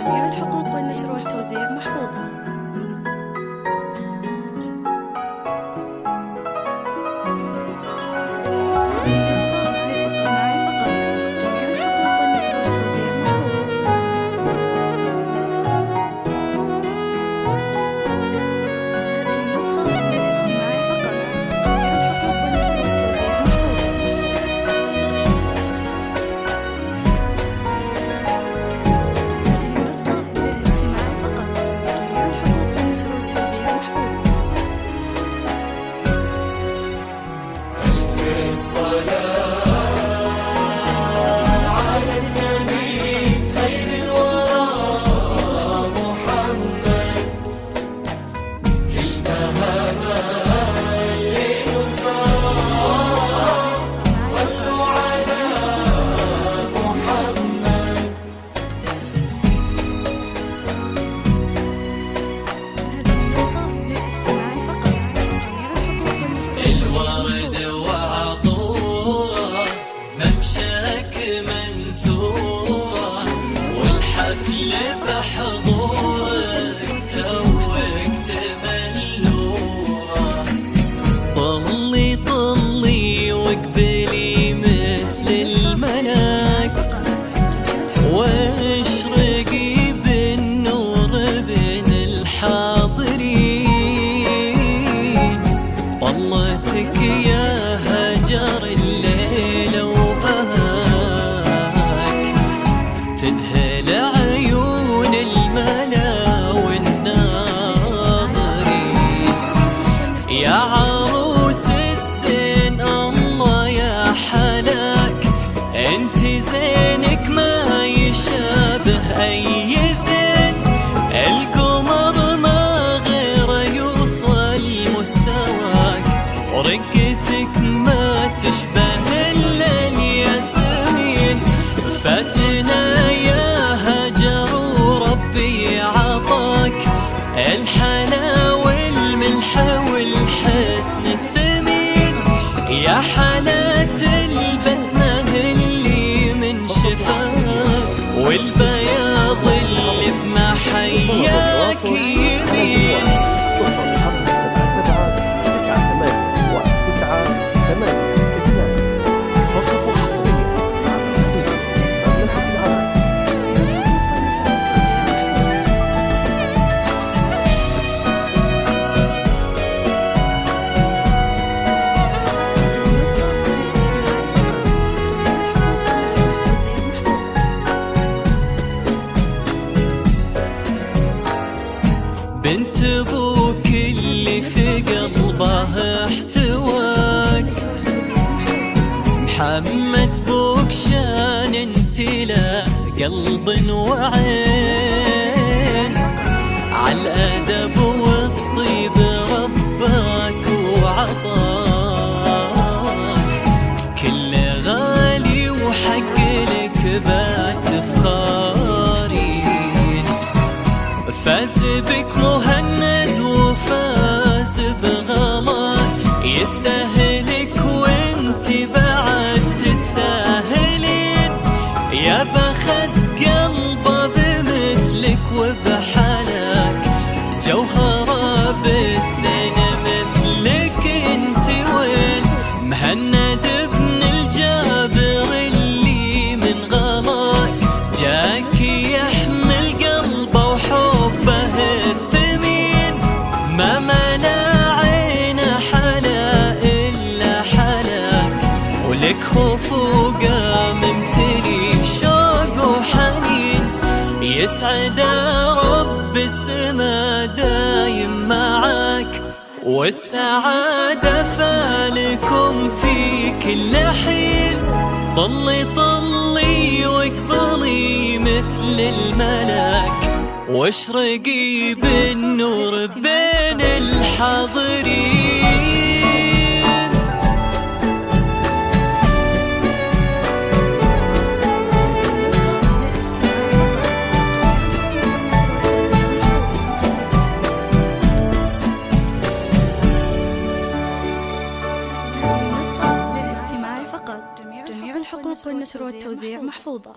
جميع الحقوق والنشر والتوزيع محفوظة. بحضورك توك تملوره، طلي طلي واقبلي مثل الملاك، واشرقي بالنور بين الحاضرين، طلتك يا هجر الليل وبهاك، تذهل عيون الملا والناظرين، يا عروس السن الله يا حلاك، انت زينك ما يشابه اي زين، القمر ما غير يوصل مستواك، ورقتك ما تشبه الا الياسمين، فاتنا يا هجر وربي عطاك الحلا والملح والحسن الثمين، يا حالات البسمة اللي من شفاك، والبياض اللي بمحياك يبين. بنت ابوك اللي في قلبه احتواك، محمد بوك شان انت لا قلب وعين، عالادب والطيب رباك وعطاك، كل غالي وحق لك بات فخارين، فاز بك مهند وفاز بغلاك، يستاهلك وانت بعد تستاهلين، يا بخت قلبه بمثلك وبحلاك، جوهره بالسن مثلك انت وين، مهند ابن الجابر اللي من غلاك، جاك يحمل قلبه وحبه الثمين، ما ملا عين حلا إلا حلاك، ولك خفوقه ممتلي شوق وحنين، يسعد رب السما دايم معاك، والسعادة فالكم في كل حين، طلي طلي واقبلي مثل الملاك، واشرقي بالنور بين الحاضرين. جميع الحقوق والنشر والتوزيع محفوظة.